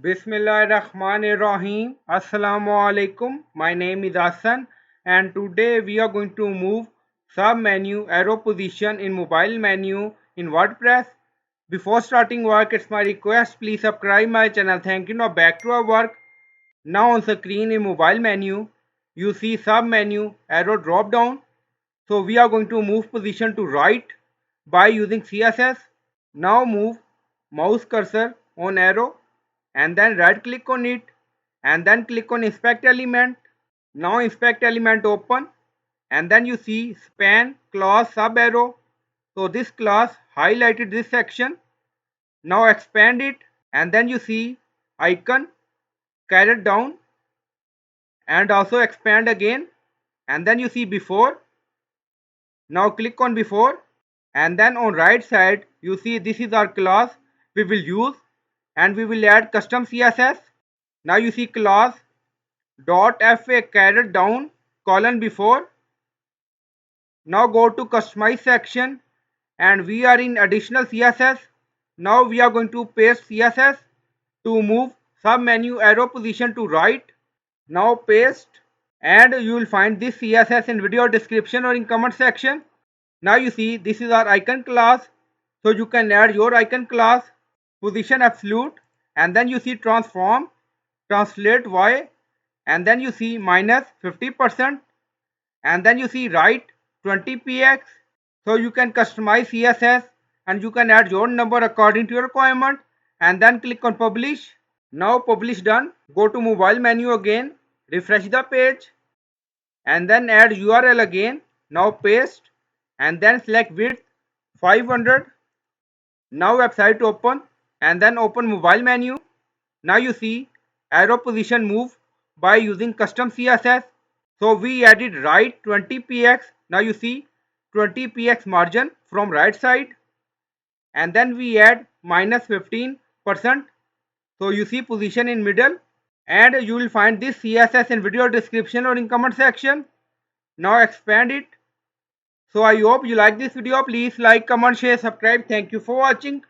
Bismillahirrahmanirrahim. Assalamu alaikum. My name is Hassan and today we are going to move submenu arrow position in mobile menu in WordPress. Before starting work, it's my request, please subscribe my channel. Thank you. Now back to our work. Now on screen in mobile menu, you see submenu arrow drop down. So we are going to move position to right by using CSS. Now move mouse cursor on arrow and then right click on it and then click on inspect element. Now inspect element open and then you see span class sub arrow. So this class highlighted this section. Now expand it and then you see icon carrot down and also expand again and then you see before. Now click on before and then on right side you see this is our class we will use and we will add custom CSS. Now you see class dot fa-caret-down colon before. Now go to customize section and we are in additional CSS. Now we are going to paste CSS to move submenu arrow position to right. Now paste and you will find this CSS in video description or in comment section. Now you see this is our icon class, so you can add your icon class, position absolute, and then you see transform, translateY, and then you see minus 50%, and then you see right 20px. So you can customize CSS and you can add your number according to your requirement, and then click on publish. Now publish done. Go to mobile menu again, refresh the page, and then add URL again. Now paste and then select width 500. Now website open and then open mobile menu. Now you see arrow position move by using custom CSS. So we added right 20px. Now you see 20px margin from right side and then we add minus 15%. So you see position in middle and you will find this CSS in video description or in comment section. Now expand it. So I hope you like this video. Please like, comment, share, subscribe. Thank you for watching.